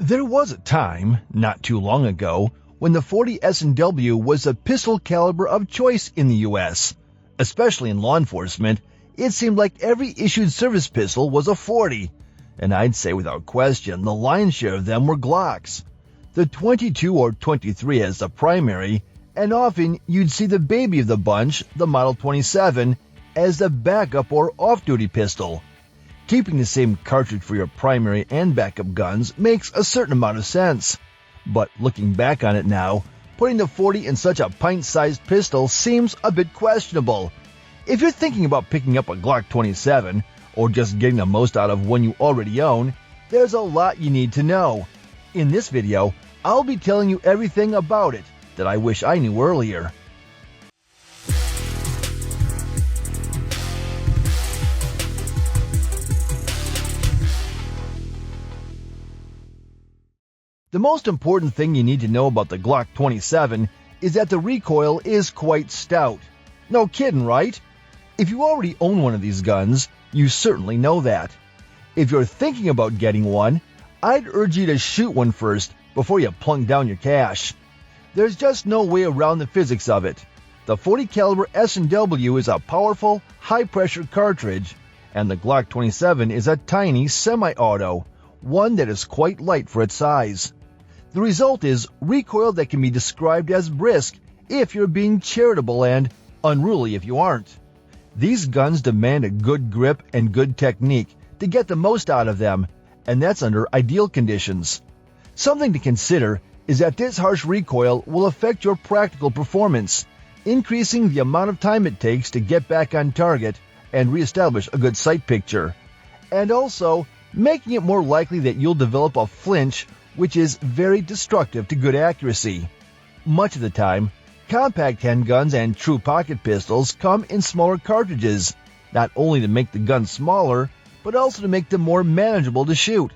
There was a time, not too long ago, when the 40 S&W was the pistol caliber of choice in the U.S. Especially in law enforcement, it seemed like every issued service pistol was a 40, and I'd say without question the lion's share of them were Glocks. The 22 or 23 as the primary, and often you'd see the baby of the bunch, the Model 27, as the backup or off-duty pistol. Keeping the same cartridge for your primary and backup guns makes a certain amount of sense. But looking back on it now, putting the 40 in such a pint-sized pistol seems a bit questionable. If you're thinking about picking up a Glock 27, or just getting the most out of one you already own, there's a lot you need to know. In this video, I'll be telling you everything about it that I wish I knew earlier. The most important thing you need to know about the Glock 27 is that the recoil is quite stout. No kidding, right? If you already own one of these guns, you certainly know that. If you're thinking about getting one, I'd urge you to shoot one first before you plunk down your cash. There's just no way around the physics of it. The 40 caliber S&W is a powerful, high-pressure cartridge, and the Glock 27 is a tiny semi-auto, one that is quite light for its size. The result is recoil that can be described as brisk if you're being charitable and unruly if you aren't. These guns demand a good grip and good technique to get the most out of them, and that's under ideal conditions. Something to consider is that this harsh recoil will affect your practical performance, increasing the amount of time it takes to get back on target and reestablish a good sight picture, and also making it more likely that you'll develop a flinch, which is very destructive to good accuracy. Much of the time, compact handguns and true pocket pistols come in smaller cartridges, not only to make the gun smaller, but also to make them more manageable to shoot.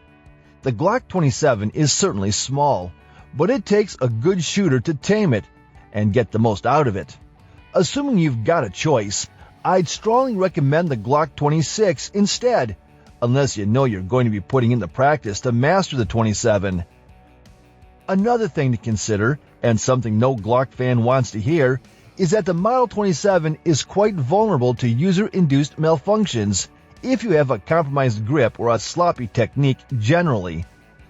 The Glock 27 is certainly small, but it takes a good shooter to tame it and get the most out of it. Assuming you've got a choice, I'd strongly recommend the Glock 26 instead, unless you know you're going to be putting in the practice to master the 27. Another thing to consider, and something no Glock fan wants to hear, is that the Model 27 is quite vulnerable to user-induced malfunctions if you have a compromised grip or a sloppy technique generally.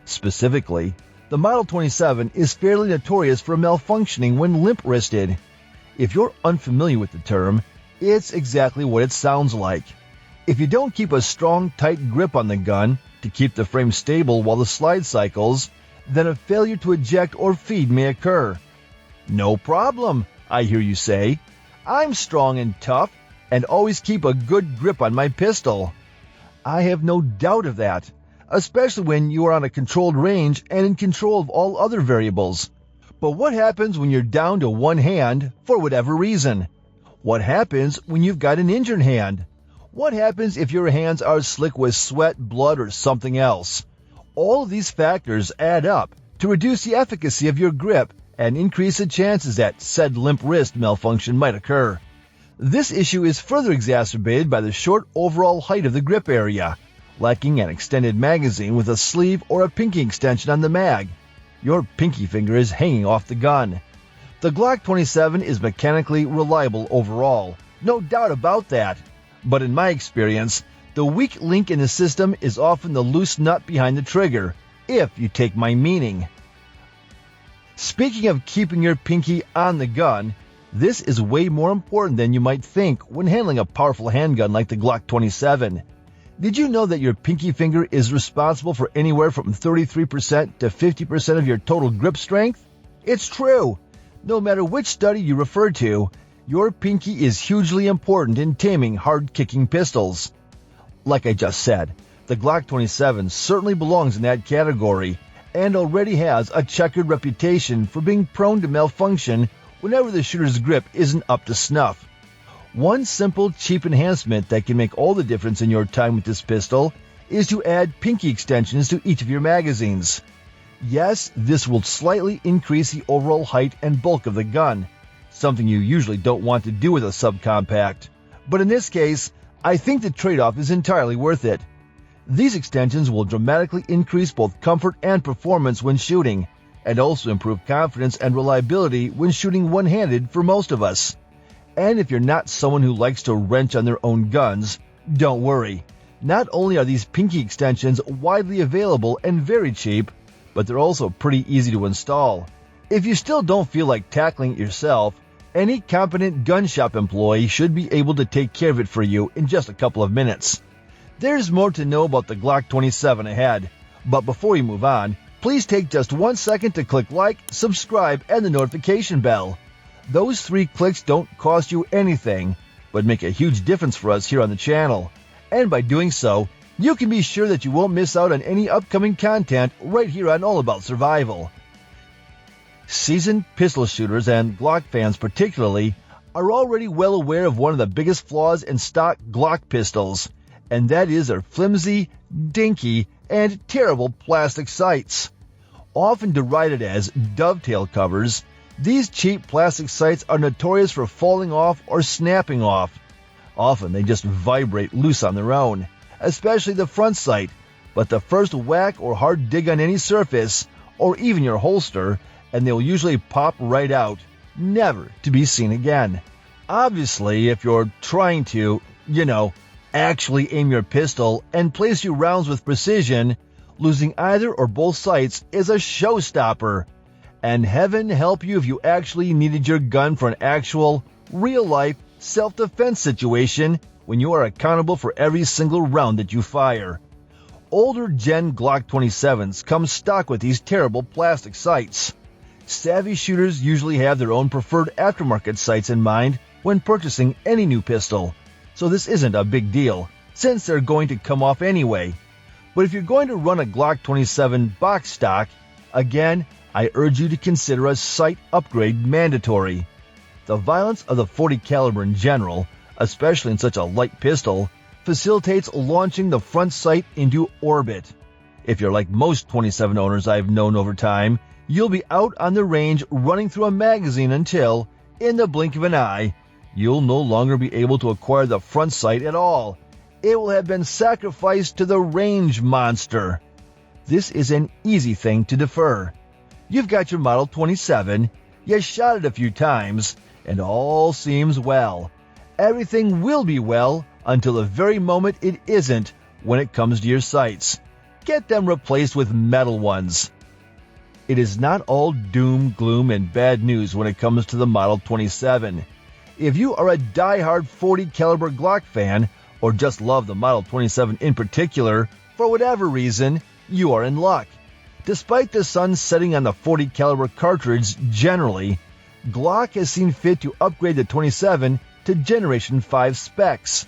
Specifically, the Model 27 is fairly notorious for malfunctioning when limp-wristed. If you're unfamiliar with the term, it's exactly what it sounds like. If you don't keep a strong, tight grip on the gun to keep the frame stable while the slide cycles, then a failure to eject or feed may occur. No problem, I hear you say. I'm strong and tough and always keep a good grip on my pistol. I have no doubt of that, especially when you are on a controlled range and in control of all other variables. But what happens when you're down to one hand for whatever reason? What happens when you've got an injured hand? What happens if your hands are slick with sweat, blood, or something else? All of these factors add up to reduce the efficacy of your grip and increase the chances that said limp wrist malfunction might occur. This issue is further exacerbated by the short overall height of the grip area, lacking an extended magazine with a sleeve or a pinky extension on the mag. Your pinky finger is hanging off the gun. The Glock 27 is mechanically reliable overall, no doubt about that. But in my experience, the weak link in the system is often the loose nut behind the trigger, if you take my meaning. Speaking of keeping your pinky on the gun, this is way more important than you might think when handling a powerful handgun like the Glock 27. Did you know that your pinky finger is responsible for anywhere from 33% to 50% of your total grip strength? It's true. No matter which study you refer to, your pinky is hugely important in taming hard-kicking pistols. Like I just said, the Glock 27 certainly belongs in that category and already has a checkered reputation for being prone to malfunction whenever the shooter's grip isn't up to snuff. One simple, cheap enhancement that can make all the difference in your time with this pistol is to add pinky extensions to each of your magazines. Yes, this will slightly increase the overall height and bulk of the gun, something you usually don't want to do with a subcompact. But in this case, I think the trade-off is entirely worth it. These extensions will dramatically increase both comfort and performance when shooting, and also improve confidence and reliability when shooting one-handed for most of us. And if you're not someone who likes to wrench on their own guns, don't worry. Not only are these pinky extensions widely available and very cheap, but they're also pretty easy to install. If you still don't feel like tackling it yourself, any competent gun shop employee should be able to take care of it for you in just a couple of minutes. There's more to know about the Glock 27 ahead, but before we move on, please take just 1 second to click like, subscribe, and the notification bell. Those 3 clicks don't cost you anything, but make a huge difference for us here on the channel. And by doing so, you can be sure that you won't miss out on any upcoming content right here on All About Survival. Seasoned pistol shooters, and Glock fans particularly, are already well aware of one of the biggest flaws in stock Glock pistols, and that is their flimsy, dinky, and terrible plastic sights. Often derided as dovetail covers, these cheap plastic sights are notorious for falling off or snapping off. Often they just vibrate loose on their own, especially the front sight, but the first whack or hard dig on any surface, or even your holster, and they'll usually pop right out, never to be seen again. Obviously, if you're trying to, actually aim your pistol and place your rounds with precision, losing either or both sights is a showstopper. And heaven help you if you actually needed your gun for an actual, real-life, self-defense situation when you are accountable for every single round that you fire. Older Gen Glock 27s come stock with these terrible plastic sights. Savvy shooters usually have their own preferred aftermarket sights in mind when purchasing any new pistol, so this isn't a big deal, since they're going to come off anyway. But if you're going to run a Glock 27 box stock, again, I urge you to consider a sight upgrade mandatory. The violence of the .40 caliber in general, especially in such a light pistol, facilitates launching the front sight into orbit. If you're like most 27 owners I've known over time, you'll be out on the range running through a magazine until, in the blink of an eye, you'll no longer be able to acquire the front sight at all. It will have been sacrificed to the range monster. This is an easy thing to defer. You've got your Model 27, you shot it a few times, and all seems well. Everything will be well until the very moment it isn't when it comes to your sights. Get them replaced with metal ones. It is not all doom, gloom, and bad news when it comes to the Model 27. If you are a die-hard .40 caliber Glock fan, or just love the Model 27 in particular, for whatever reason, you are in luck. Despite the sun setting on the .40 caliber cartridge generally, Glock has seen fit to upgrade the 27 to Generation 5 specs.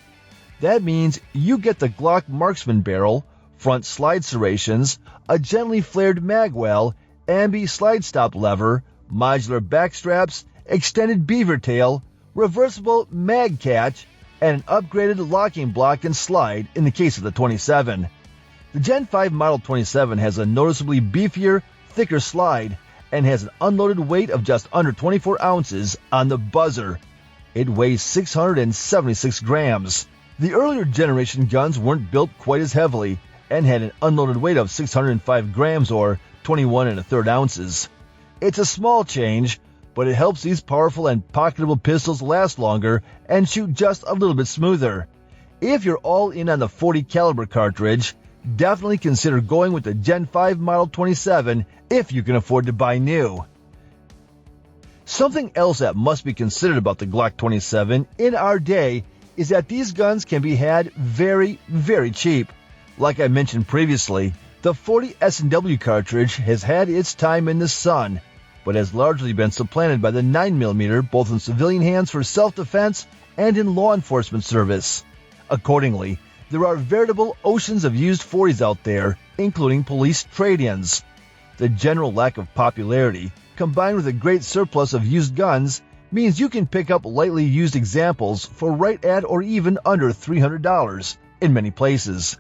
That means you get the Glock marksman barrel, front slide serrations, a gently flared magwell, ambi slide stop lever, modular back straps, extended beaver tail, reversible mag catch, and an upgraded locking block and slide in the case of the 27. The Gen 5 Model 27 has a noticeably beefier, thicker slide and has an unloaded weight of just under 24 ounces on the buzzer. It weighs 676 grams. The earlier generation guns weren't built quite as heavily and had an unloaded weight of 605 grams or 21 1/3 ounces. It's a small change, but it helps these powerful and pocketable pistols last longer and shoot just a little bit smoother. If you're all in on the .40 caliber cartridge, definitely consider going with the Gen 5 Model 27 if you can afford to buy new. Something else that must be considered about the Glock 27 in our day is that these guns can be had very, very cheap. Like I mentioned previously, the .40 S&W cartridge has had its time in the sun, but has largely been supplanted by the 9mm both in civilian hands for self-defense and in law enforcement service. Accordingly, there are veritable oceans of used .40s out there, including police trade-ins. The general lack of popularity, combined with a great surplus of used guns, means you can pick up lightly used examples for right at or even under $300 in many places.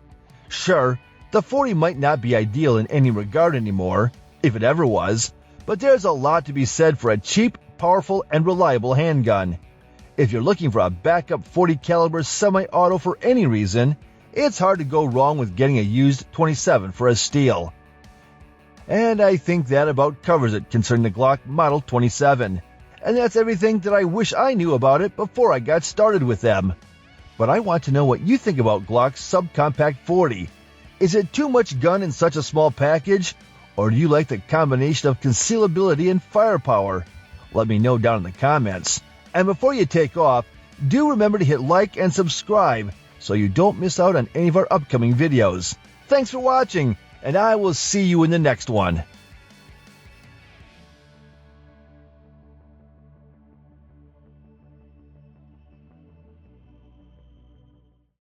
Sure, the .40 might not be ideal in any regard anymore, if it ever was, but there's a lot to be said for a cheap, powerful, and reliable handgun. If you're looking for a backup .40 caliber semi-auto for any reason, it's hard to go wrong with getting a used 27 for a steal. And I think that about covers it concerning the Glock Model 27. And that's everything that I wish I knew about it before I got started with them. But I want to know what you think about Glock's subcompact 40. Is it too much gun in such a small package? Or do you like the combination of concealability and firepower? Let me know down in the comments. And before you take off, do remember to hit like and subscribe so you don't miss out on any of our upcoming videos. Thanks for watching, and I will see you in the next one.